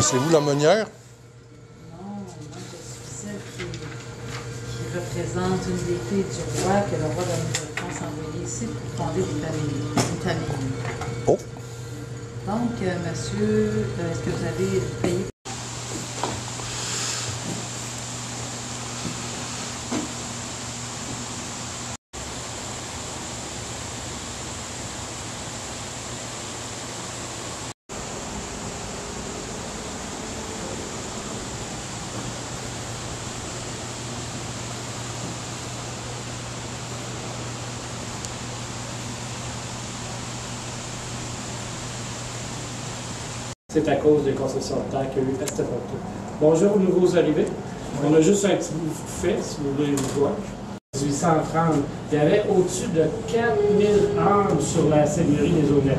C'est vous la meunière? Non, moi je suis celle qui représente une des filles du roi que le roi de la Nouvelle-France a envoyé ici pour fonder une famille. Oh! Donc, monsieur, est-ce que vous avez payé? C'est à cause des concessions de terre qu'il y a eu à cette époque-là. Bonjour aux nouveaux arrivés. Oui. On a juste un petit bout fait, si vous voulez le voir. En 1830, il y avait au-dessus de 4000 âmes sur la seigneurie des Aunelles.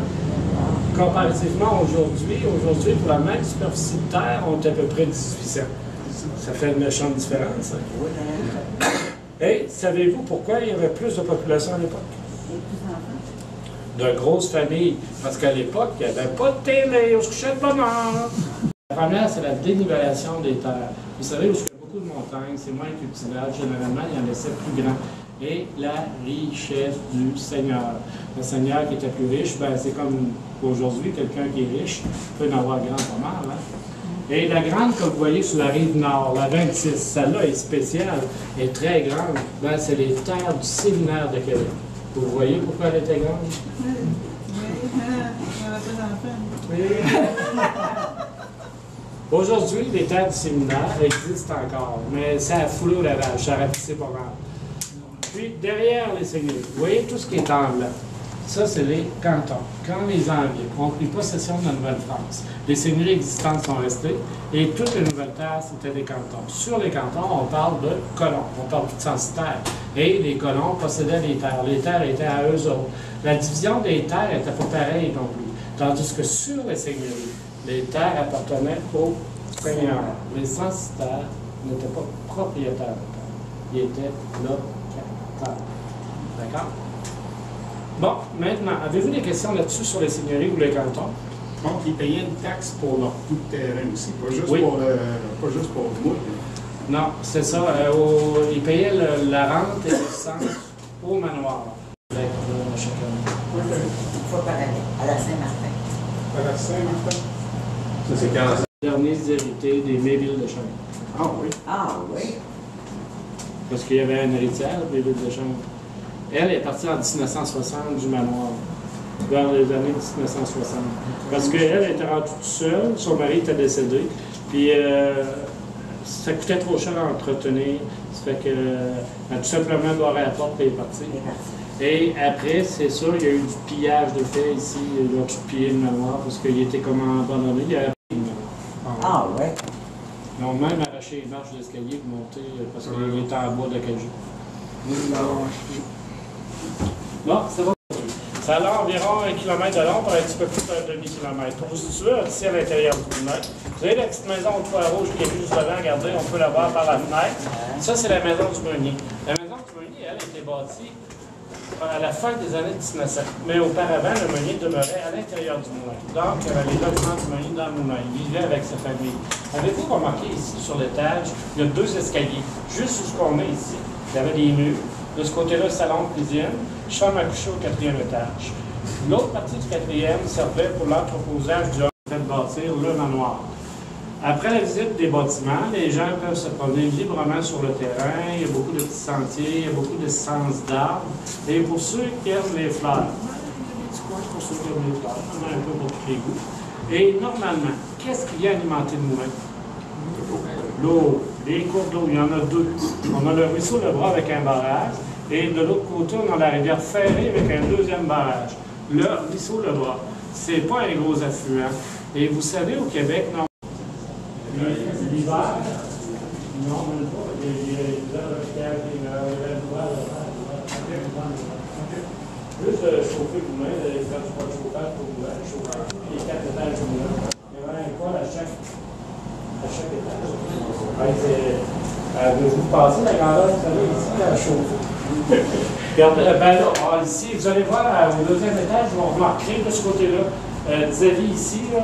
Comparativement aujourd'hui, pour la même superficie de terre, on est à peu près 1800. Ça fait une méchante différence. Hein? Et savez-vous pourquoi il y avait plus de population à l'époque? De grosses familles. Parce qu'à l'époque, il n'y avait pas de télé, on se couchait de bonne heure. La première, c'est la dénivellation des terres. Vous savez, où il y a beaucoup de montagnes, c'est moins cultivable. Généralement, il y en laissait plus grand. Et la richesse du Seigneur. Le Seigneur qui était plus riche, ben, c'est comme aujourd'hui, quelqu'un qui est riche peut en avoir grand pas mal. Hein? Et la grande, comme vous voyez sur la rive nord, la 26, celle-là est spéciale, est très grande. Ben, c'est les terres du séminaire de Québec. Vous voyez pourquoi elle était grande? Oui. Aujourd'hui, les terres du séminaire existent encore, mais ça a foulé au lavage, ça a rapetissé pas mal. Puis, derrière les seigneuries, vous voyez tout ce qui est en blanc. Ça, c'est les cantons. Quand les Anglais ont pris possession de la Nouvelle-France, les seigneuries existantes sont restées et toutes les nouvelles terres, c'était des cantons. Sur les cantons, on parle de colons, on parle plus de censitaires. Et les colons possédaient les terres. Les terres étaient à eux autres. La division des terres n'était pas pareille non plus. Tandis que sur les seigneuries, les terres appartenaient aux seigneurs. Les censitaires n'étaient pas propriétaires de terres. Ils étaient locataires. D'accord? Bon, maintenant, avez-vous des questions là-dessus sur les seigneuries ou les cantons? Donc, ils payaient une taxe pour leur bout de terrain aussi, pas juste oui. Pas juste pour vous. Non, c'est ça. Ils payaient la rente et l'essence au manoir. Avec chaque année. Une fois par année, à la Saint-Martin. À la Saint-Martin? Ça, c'est quand? Les derniers hérités des Mévilles de Chambre. Ah oui? Ah oui? Parce qu'il y avait une héritière, Mévilles de Chambre. Elle est partie en 1960 du manoir, vers les années 1960. Parce qu'elle était rendue toute seule, son mari était décédé, puis ça coûtait trop cher à entretenir. Ça fait qu'elle a tout simplement barré la porte et est partie. Et après, c'est sûr, il y a eu du pillage de fait ici. Ils ont tout pillé le manoir parce qu'il était comme abandonné. Il y avait le manoir. Ah ouais? Ils ont même arraché les marches d'escalier pour monter parce qu'il était en bois de cajou. Bon, c'est bon. Ça a environ 1 km de long pour un petit peu plus d'un demi-kilomètre. Pour vous situer, ici à l'intérieur du moulin, vous avez la petite maison au toit rouge qui est juste devant, regardez, on peut la voir par la fenêtre. Ça, c'est la maison du meunier. La maison du meunier, elle, était bâtie à la fin des années 1900. Mais auparavant, le meunier demeurait à l'intérieur du moulin. Donc, il y avait les logements du meunier dans le moulin. Il vivait avec sa famille. Avez-vous remarqué ici, sur l'étage, il y a 2 escaliers. Juste où on est ici, il y avait des murs. De ce côté-là, salon, cuisine, chambre à coucher au 4e étage. L'autre partie du 4e servait pour l'entreposage du homme fait bâtir le manoir. Après la visite des bâtiments, les gens peuvent se promener librement sur le terrain. Il y a beaucoup de petits sentiers, il y a beaucoup d'essences d'arbres. Et pour ceux qui aiment les fleurs, il y a des petits coins pour ceux qui aiment les fleurs, on a un peu pour tous les goûts. Et normalement, qu'est-ce qui vient alimenter le moulin? L'eau. Les cours d'eau, il y en a 2. On a le ruisseau Le Bras avec un barrage, et de l'autre côté, on a la rivière Ferrée avec un 2e barrage. Le ruisseau Le Bras, c'est pas un gros affluent. Et vous savez, au Québec, non. L'hiver, non, même pas. Juste chauffer le moulin, faire du chauffage pour le moulin, les 4 étages du moulin. Il y avait un poêle à chaque étage. Vous passez la grandeur, vous savez, ici, à la chauffe. Regardez, ben là, ici, vous allez voir, au deuxième étage, on remarquer de ce côté-là, vis-à-vis ici, là,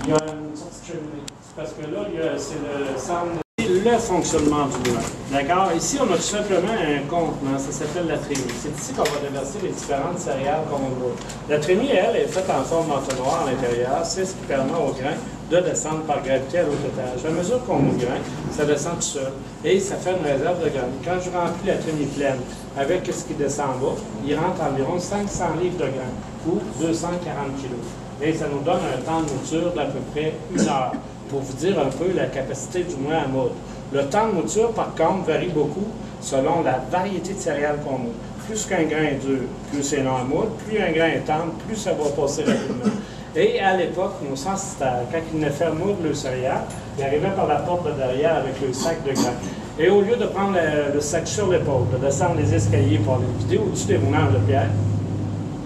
il y a une sorte de cheminée. Parce que là, c'est le centre. Le fonctionnement du moulin. D'accord? Ici, on a tout simplement un contenant, ça s'appelle la trémie. C'est ici qu'on va déverser les différentes céréales comme on voit. La trémie, elle, est faite en forme d'entonnoir à l'intérieur. C'est ce qui permet au grain de descendre par gravité à l'autre étage. À mesure qu'on met le grain, ça descend tout seul. Et ça fait une réserve de grain. Quand je remplis la trémie pleine avec ce qui descend en bas, il rentre environ 500 livres de grain ou 240 kg. Et ça nous donne un temps de mouture d'à peu près 1 heure. Pour vous dire un peu la capacité du moulin à moudre. Le temps de mouture, par contre, varie beaucoup selon la variété de céréales qu'on moudre. Plus qu'un grain est dur, plus c'est long à moudre, plus un grain est tendre, plus ça va passer rapidement. Et à l'époque, nos censitaires, quand ils venaient faire moudre le céréales, ils arrivaient par la porte de derrière avec le sac de grains. Et au lieu de prendre le sac sur l'épaule, de descendre les escaliers pour aller vider au-dessus des moulins de pierre,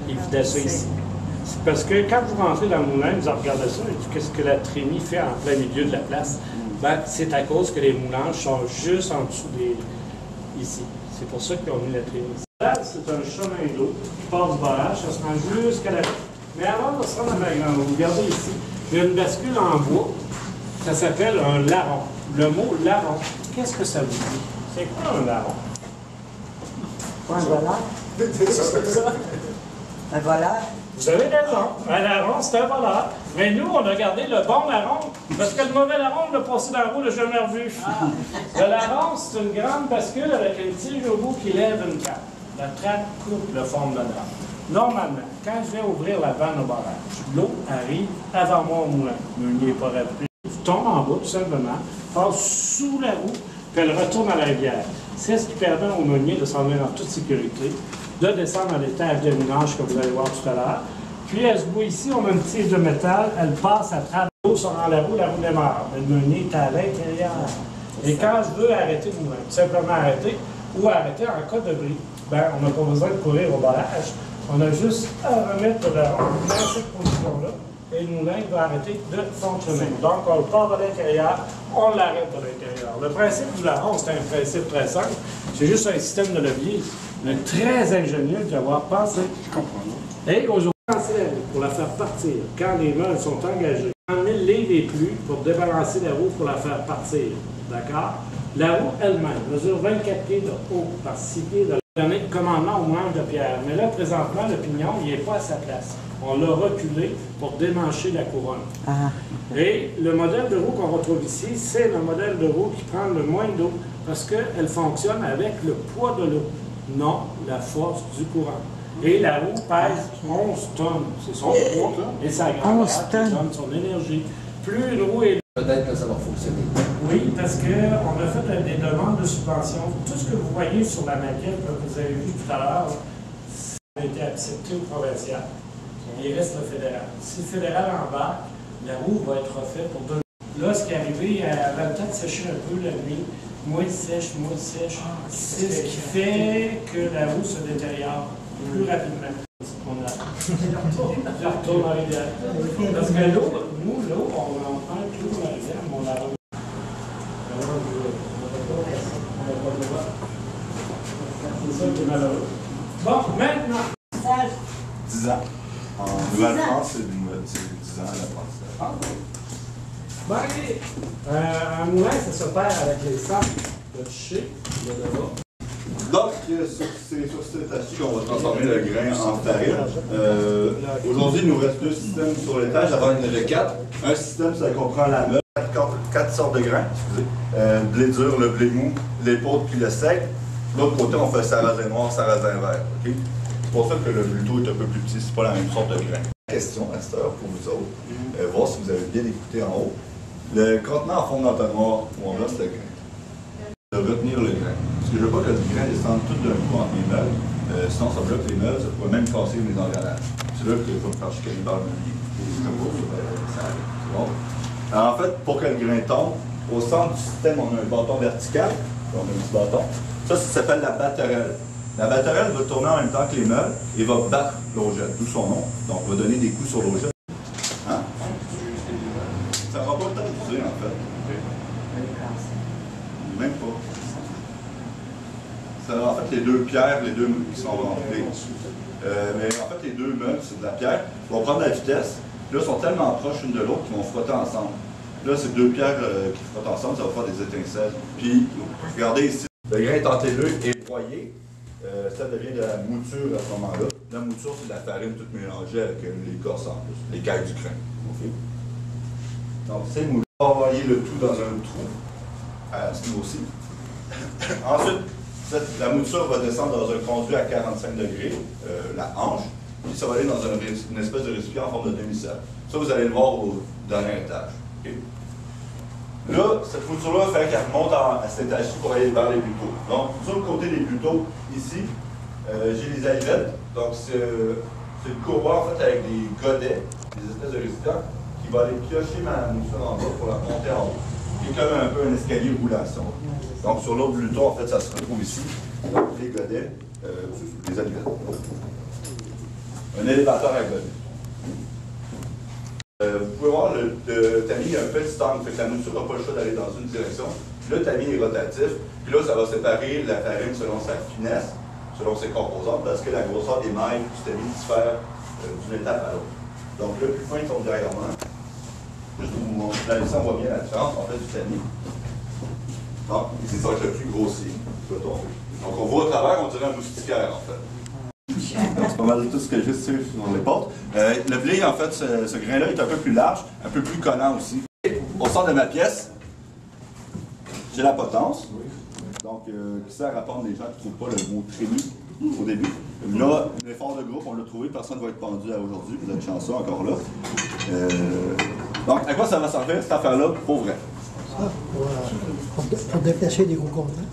ils vidaient ça ici. Parce que quand vous rentrez dans le moulin, vous regardez ça, et qu'est-ce que la trémie fait en plein milieu de la place? Ben, c'est à cause que les moulanges sont juste en dessous ici. C'est pour ça qu'ils ont mis la trémie. Là, c'est un chemin d'eau qui part du barrage, ça se rend jusqu'à la... Mais avant de se rendre à la grande eau, regardez ici, il y a une bascule en bois, ça s'appelle un larron. Le mot larron, qu'est-ce que ça vous dit? C'est quoi un larron? Un voleur. Un voleur. Vous avez raison. Un larron, c'est un voleur. Mais nous, on a gardé le bon larron, parce que le mauvais larron, on l'a passé dans le roue, on l'a jamais revu. Le larron, c'est une grande bascule avec une tige au bout qui lève une trappe. La trappe coupe le fond de la drap. Normalement, quand je vais ouvrir la vanne au barrage, l'eau arrive avant moi au moulin. Le meunier n'est pas rappelé. Tu tombes en bas, tout simplement, passe sous la roue, puis elle retourne à la rivière. C'est ce qui permet au meunier de s'en venir en toute sécurité, de descendre à l'étage de ménage, comme vous allez voir tout à l'heure. Puis elle se bout ici, on a une tige de métal, elle passe à travers l'eau sur la roue démarre. Le meunier est à l'intérieur. Et quand je veux arrêter le moulin, tout simplement arrêter, ou arrêter en cas de bris, ben, on n'a pas besoin de courir au barrage. On a juste à remettre le larron dans cette position-là, et le moulin va arrêter de fonctionner. Donc, on le part de l'intérieur, on l'arrête de l'intérieur. Le principe du larron, c'est un principe très simple. C'est juste un système de levier, mais très ingénieux d'avoir pensé. Je comprends. Et aujourd'hui, lancer la roue pour la faire partir, quand les meules sont engagées, 100 000 livres et plus pour débalancer la roue pour la faire partir. D'accord? La roue elle-même mesure 24 pieds de haut par 6 pieds de donner commandement au manche de pierre. Mais là, présentement, le pignon, il n'est pas à sa place. On l'a reculé pour démancher la couronne. Et le modèle de roue qu'on retrouve ici, c'est le modèle de roue qui prend le moins d'eau parce qu'elle fonctionne avec le poids de l'eau, non la force du courant. Et la roue pèse 11 tonnes. C'est son poids et sa grandeur qui donne son énergie. Plus une roue est... Peut-être que ça va fonctionner. Oui, parce qu'on a fait des demandes de subvention. Tout ce que vous voyez sur la maquette que vous avez vu tout à l'heure, ça a été accepté au provincial. Il reste le fédéral. Si le fédéral embarque, la roue va être refaite pour donner. Là, ce qui est arrivé, elle avait le temps de sécher un peu la nuit. Moins sèche. C'est ce qui fait que la roue se détériore plus rapidement. Je retourne en rivière. Parce que l'eau, nous, l'eau, on prend tout dans la rivière, mais on la remet. C'est ça qui est malheureux. Bon, maintenant. 10 ans. En Nouvelle-France, c'est 10 ans l'apprentissage. Ben, un moulin, ça s'opère avec les sacs de toucher, de là. Donc, c'est sur cet étage-ci qu'on va transformer le grain en farine. Aujourd'hui, il nous reste 2 systèmes sur l'étage, avant il y en avait 4. Un système, ça comprend la meule, 4 sortes de grains, excusez. Le blé dur, le blé mou, l'épaule puis le sec. De l'autre côté, on fait sarrasin noir, sarrasin vert. Okay? C'est pour ça que le bulletot est un peu plus petit, c'est pas la même sorte de grain. Question à cette heure pour vous autres, voir si vous avez bien écouté en haut. Le contenant en fond d'entonnoir où on laisse le grain. De retenir le grain. Parce que je veux pas que le grain descende tout d'un coup entre les meules. Sinon, ça bloque les meules, ça pourrait même casser les engrenages. C'est là que je vais me faire chicaner par le meunier. Bon. Alors, en fait, pour que le grain tombe, au centre du système, on a un bâton vertical. On a un petit bâton. Ça s'appelle la batterelle. La batterelle va tourner en même temps que les meules et va battre l'eau-gel, d'où son nom. Donc, on va donner des coups sur l'eau-gel. Hein? Ça ne va pas le temps de pousser, en fait. Même pas. c'est en fait les deux pierres, les deux qui sont rentrées. Mais en fait, les deux meules, c'est de la pierre. Ils vont prendre la vitesse. Là, ils sont tellement proches l'une de l'autre qu'ils vont frotter ensemble. Là, c'est deux pierres qui frottent ensemble, ça va faire des étincelles. Puis, regardez ici, le grain est entellé et broyé. Ça devient de la mouture à ce moment-là. La mouture, c'est de la farine toute mélangée avec l'écorce en plus, l'écaille du grain. Okay. Donc, c'est moulu. On va envoyer le tout dans un trou, à ce niveau-ci. Ensuite, la mouture va descendre dans un conduit à 45 degrés, la hanche, puis ça va aller dans une espèce de récipient en forme de demi-cercle. Ça, vous allez le voir au dernier étage. Okay. Là, cette mouture-là va faire qu'elle remonte à cet étage-ci pour aller vers les buteaux. Donc, sur le côté des buteaux, ici, j'ai les allumettes. Donc, c'est une courroie, en fait, avec des godets, des espèces de récipients, qui va aller piocher ma mouture en bas pour la monter en haut. C'est comme un peu un escalier roulant. Donc, sur l'autre buteau, en fait, ça se retrouve ici. Donc, les godets, les allumettes. Un élévateur à godets. Vous pouvez voir, le tamis a un petit angle, fait que la mouture n'a pas le choix d'aller dans une direction. Le tamis est rotatif, puis là, ça va séparer la farine selon sa finesse, selon ses composantes, parce que la grosseur des mailles du tamis diffère d'une étape à l'autre. Donc, le plus fin tombe derrière moi. Juste pour vous montrer, là, ici, on voit bien la différence, en fait, du tamis. Donc, c'est ça que le plus grossier peut tomber. Donc, on voit au travers, on dirait un moustiquaire, en fait. C'est pas mal tout ce que j'ai sur les portes. Le blé, en fait, ce grain-là est un peu plus large, un peu plus collant aussi. Au centre de ma pièce, j'ai la potence, donc qui sert à pendre les gens qui ne trouvent pas le mot trémie au début. Là, l'effort de groupe, on l'a trouvé, personne ne va être pendu à aujourd'hui, vous êtes chanceux encore là. Donc, à quoi ça va servir cette affaire-là, pour vrai? Pour déplacer des gros contenants.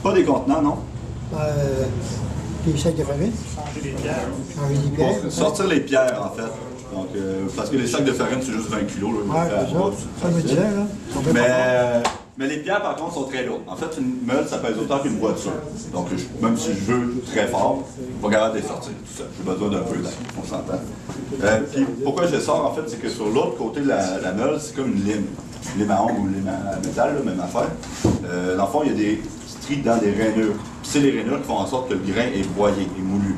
Pas des contenants, non? Des sacs de farine. Changer des pierres. Changer des pierres. Pour sortir les pierres, en fait. Donc, parce que les sacs de farine, c'est juste 20 kilos. Là, c'est ça me disait, là. Mais les pierres, par contre, sont très lourdes. En fait, une meule, ça pèse autant qu'une voiture. Donc, même si je veux très fort, je ne vais pas capable de les sortir tout seul. J'ai besoin d'un peu d'aide, on s'entend. Puis, pourquoi je les sors, en fait, c'est que sur l'autre côté de la meule, c'est comme une lime. Lime à ombre ou lime à métal, là, même affaire. Dans le fond, il y a des stries dans des rainures. Puis, c'est les rainures qui font en sorte que le grain est broyé, est moulu.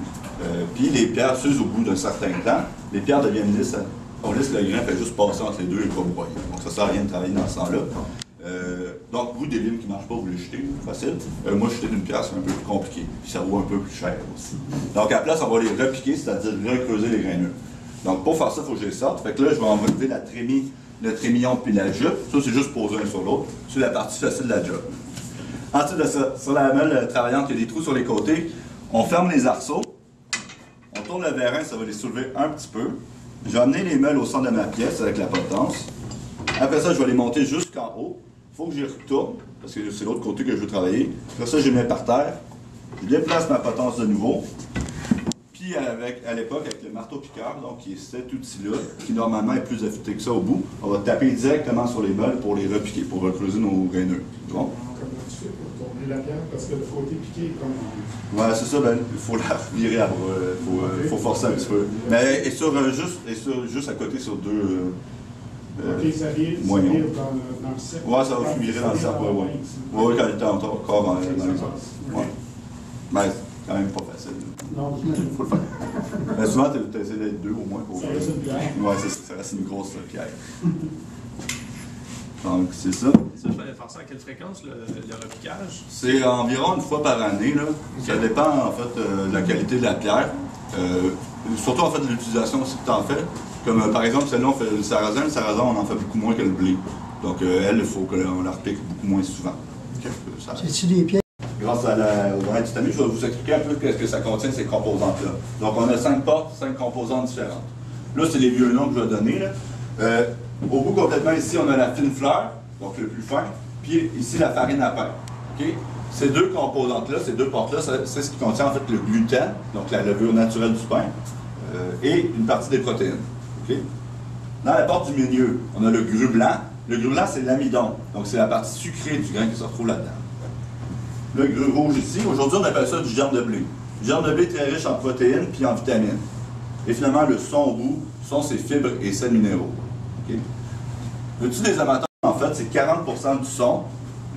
Puis, les pierres s'usent au bout d'un certain temps. Les pierres deviennent lisses. On laisse le grain, fait juste passer entre les deux et pas broyer. Donc, ça ne sert à rien de travailler dans ce temps-là. Donc, vous, des limes qui ne marchent pas, vous les jetez, facile. Moi, jeter d'une pierre, c'est un peu plus compliqué. Puis ça vaut un peu plus cher aussi. Donc, à la place, on va les repiquer, c'est-à-dire recreuser les grainures. Donc, pour faire ça, il faut que je les sorte. Fait que là, je vais enlever la trémie, le trémillon puis la jupe. Ça, c'est juste poser un sur l'autre. C'est la partie facile de la jupe. Ensuite de ça, sur la meule travaillante, il y a des trous sur les côtés. On ferme les arceaux. On tourne le vérin, ça va les soulever un petit peu. Je vais amener les meules au centre de ma pièce avec la potence. Après ça, je vais les monter jusqu'en haut. Il faut que j'y retourne, parce que c'est l'autre côté que je veux travailler. Après ça, je les mets par terre. Je déplace ma potence de nouveau. Puis, à l'époque, avec le marteau-piqueur, donc qui est cet outil-là, qui normalement est plus affûté que ça au bout, on va taper directement sur les meules pour les repiquer, pour recreuser nos graineux. Bon? Comment tu fais pour tourner la pierre? Parce que le côté piqué est comme... Ouais, c'est ça, ben, il faut la virer à bras, il faut forcer un petit peu. Mais juste à côté sur deux... OK, ça vire dans le cercle. Ouais, ça va virer dans le cercle, ouais. Oui, quand il était encore dans les cercles. Ouais. Mais c'est quand même pas facile. Non, il faut le faire. Mais souvent, tu essaies d'être deux au moins. Ça reste une pierre. Ouais, ça reste une grosse pierre. Donc, c'est ça. Ça, il fallait faire ça à quelle fréquence, le repiquage? C'est environ une fois par année. Là. Ça dépend, en fait, de la qualité de la pierre. Surtout, en fait, de l'utilisation aussi que tu en fais. Comme, par exemple, celle-là, on fait le sarrasin. Le sarrasin, on en fait beaucoup moins que le blé. Donc, elle, il faut qu'on la repique beaucoup moins souvent. C'est-tu des pierres? Grâce au grain du tamis, je vais vous expliquer un peu ce que ça contient, ces composantes-là. Donc, on a 5 portes, 5 composantes différentes. Là, c'est les vieux noms que je vais donner. Là. Au bout, complètement, ici, on a la fine fleur, donc le plus fin, puis ici, la farine à pain. Okay? Ces deux composantes-là, ces deux portes-là, c'est ce qui contient en fait le gluten, donc la levure naturelle du pain, et une partie des protéines. Okay? Dans la porte du milieu, on a le gru blanc. Le gru blanc, c'est l'amidon, donc c'est la partie sucrée du grain qui se retrouve là-dedans. Le gru rouge ici, aujourd'hui, on appelle ça du germe de blé. Du germe de blé très riche en protéines puis en vitamines. Et finalement, le son au bout sont ses fibres et sels minéraux. Okay? Le dessus des amateurs, en fait, c'est 40% du son,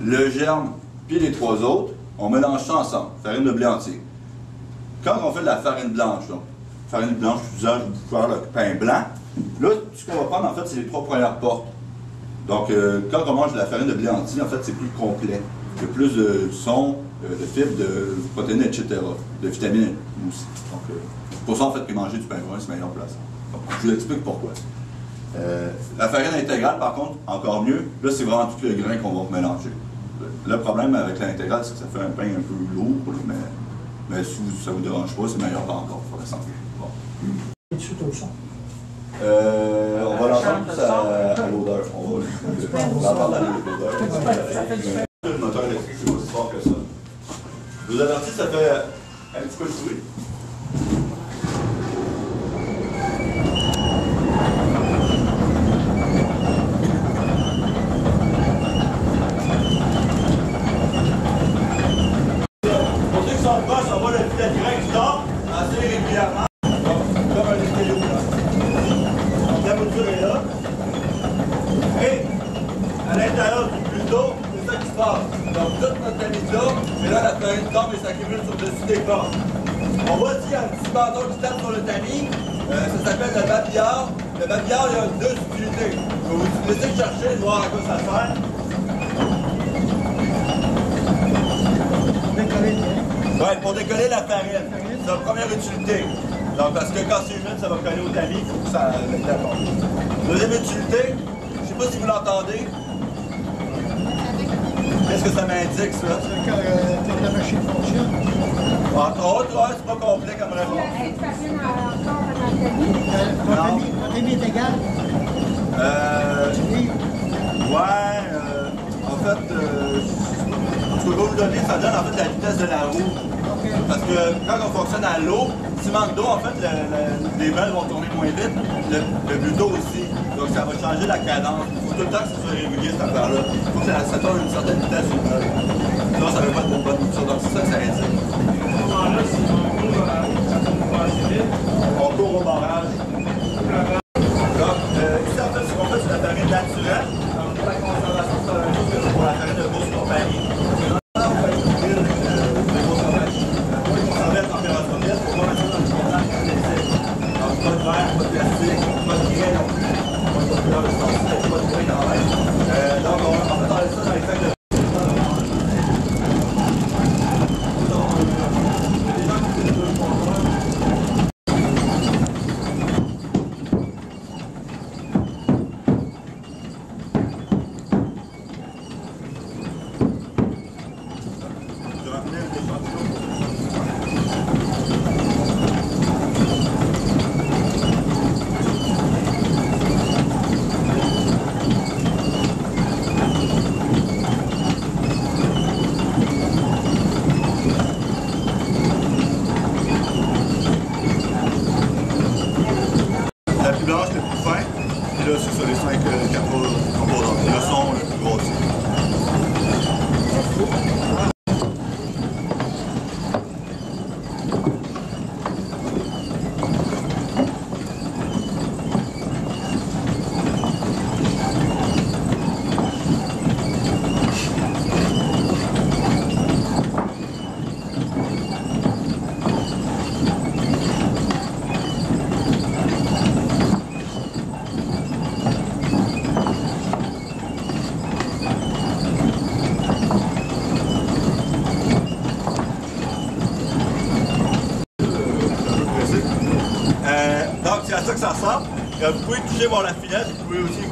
le germe puis les trois autres, on mélange ça ensemble, farine de blé entier. Quand on fait de la farine blanche, donc, farine blanche, usage pour faire le pain blanc, là, ce qu'on va prendre, en fait, c'est les 3 premières portes. Donc, quand on mange de la farine de blé entier, en fait, c'est plus complet. Il y a plus de son, de fibres, de protéines, etc., de vitamines aussi. Donc, pour ça, en fait, que manger du pain brun, c'est meilleur place. Donc, je vous explique pourquoi. La farine intégrale, par contre, encore mieux, là, c'est vraiment tout le grain qu'on va mélanger. Le problème avec l'intégrale, c'est que ça fait un pain un peu lourd, mais si ça ne vous dérange pas, c'est meilleur encore pour la santé. Bon. Et tout au son. On va l'entendre plus à l'odeur. On va l'entendre à l'odeur. Le moteur électrique, c'est aussi fort que ça. Je vous avertis, ça fait un petit peu de bruit. Pour ceux qui sont proches, on voit le filet de grain qui tombe assez régulièrement. Donc, comme un escalier là. Donc, la mouture est là. Et à l'intérieur du plutôt, c'est ça qui se passe. Donc, toute notre tamis-là, et là, la farine tombe et s'accumule sur le dessus des corps. On voit ici un petit bâton qui tape sur le tamis. Ça s'appelle le babillard. Le babillard, il y a 2 utilités. Je vais vous laisser chercher et voir à quoi ça sert. Ouais, pour décoller la farine. C'est la première utilité. Donc, parce que quand c'est humide, ça va coller au tamis, il faut que ça décolle. Deuxième utilité, je ne sais pas si vous l'entendez. Qu'est-ce que ça m'indique, ça? C'est que la machine fonctionne. Entre autres, ouais, c'est pas complet comme réponse. Est-ce que ça vient encore dans le tamis? Votre tamis est égal. Ouais, en fait, ce que je vais vous donner, ça donne en fait la vitesse de la roue. Parce que quand on fonctionne à l'eau, s'il manque d'eau, en fait, les belles vont tourner moins vite, le buteau aussi. Donc ça va changer la cadence. Il faut tout le temps que ce soit régulier cette affaire-là. Il faut que ça tourne à une certaine vitesse. Sinon, ça ne va pas être une bonne mouture. Donc c'est ça que ça indique. À ce moment-là, si on court assez vite, On court au barrage. Donc, ici, en fait, ce qu'on fait, c'est la farine naturelle. Donc, pour la conservation, c'est la même chose que pour la farine de grosse compagnie. Parce que là, on va utiliser de grosse compagnie. On va conserver à température vide pour pouvoir mettre ça dans le contenant hermétique. Donc, pas de verre, pas de plastique, pas de grain non plus. Pas de couleur de sortie, pas de grain quand même. Donc, en fait, on laisse ça dans les sacs de la plus blanche, le plus fin, et là, c'est ça, les 5 composants. Le son, le plus gros aussi. Donc, c'est à ça que ça ressemble. Vous pouvez toucher la finesse, vous pouvez aussi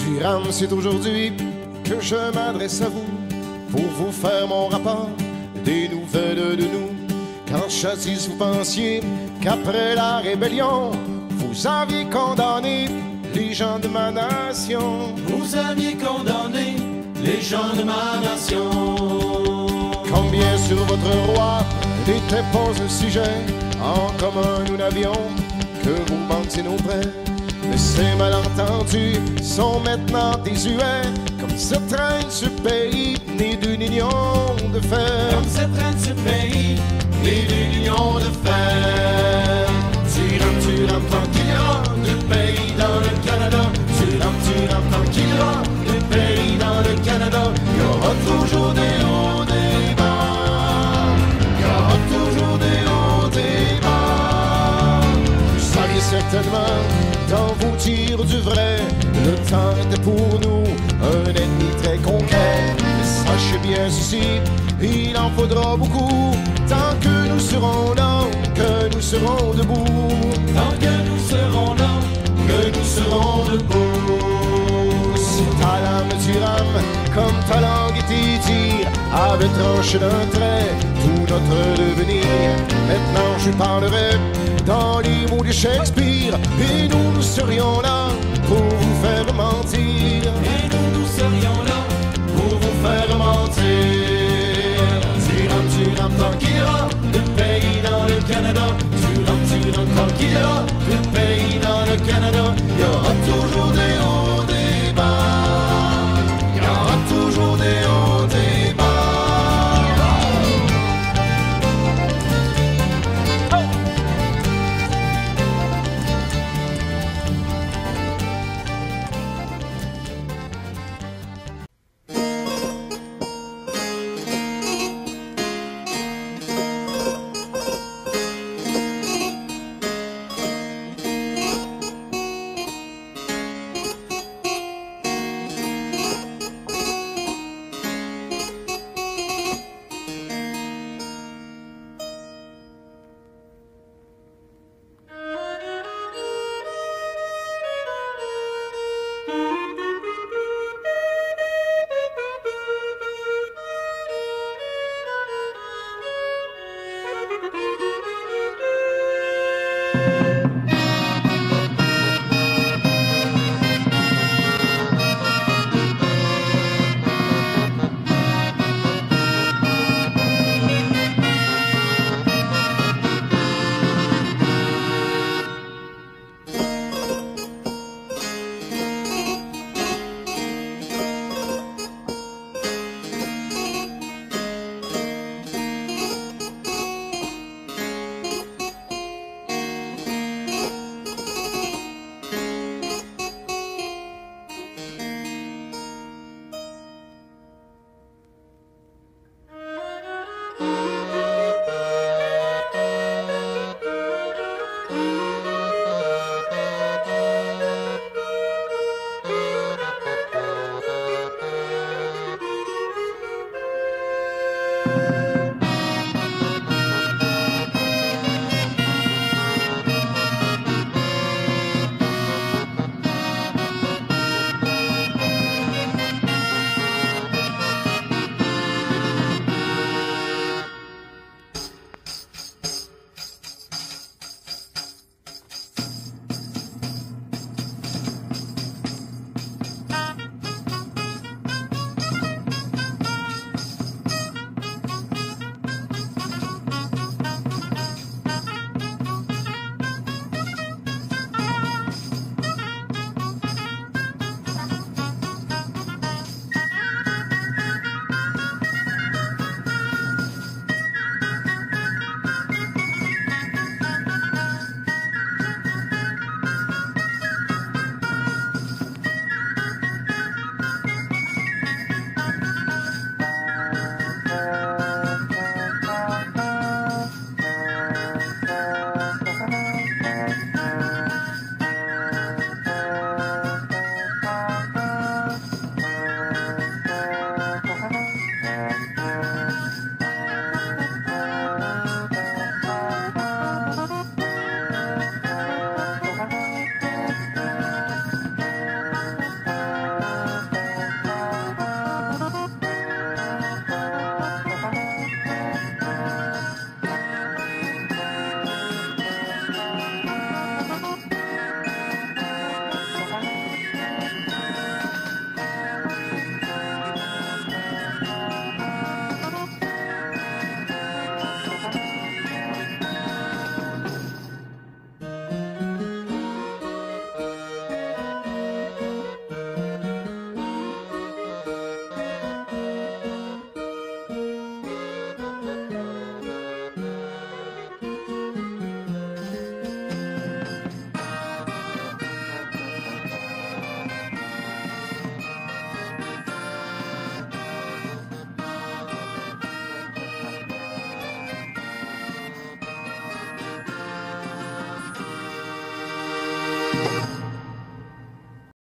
Turam, c'est aujourd'hui que je m'adresse à vous pour vous faire mon rapport des nouvelles de nous. Quand jadis vous pensiez qu'après la rébellion, vous aviez condamné les gens de ma nation. Vous aviez condamné les gens de ma nation. Combien sur votre roi n'était pas un sujet en commun nous n'avions que vous manquez nos prêts. Mais ces malentendus sont maintenant désuets, comme se traîne ce pays né d'une union de fer. Comme se traîne ce pays né d'une union de fer. Turam, tant qu'il y aura de pays dans le Canada. Turam, tant qu'il y aura de pays dans le Canada. Il y aura toujours des hauts, des bas. Il y aura toujours des hauts, des bas. Vous saviez certainement dans vos tirs du vrai, le temps était pour nous un ennemi très concret. Mais sachez bien ceci, il en faudra beaucoup, tant que nous serons là, que nous serons debout. Tant que nous serons là, que nous serons debout. Si ta lame tu rames, comme ta langue t'étire, avait tranché d'un trait tout notre devenir. Maintenant je parlerai dans les mots de Shakespeare, et nous serions là pour vous faire mentir. Et nous serions là pour vous faire mentir. Turam, tant qu'il y aura de pays dans le Canada. Turam, tant qu'il y aura de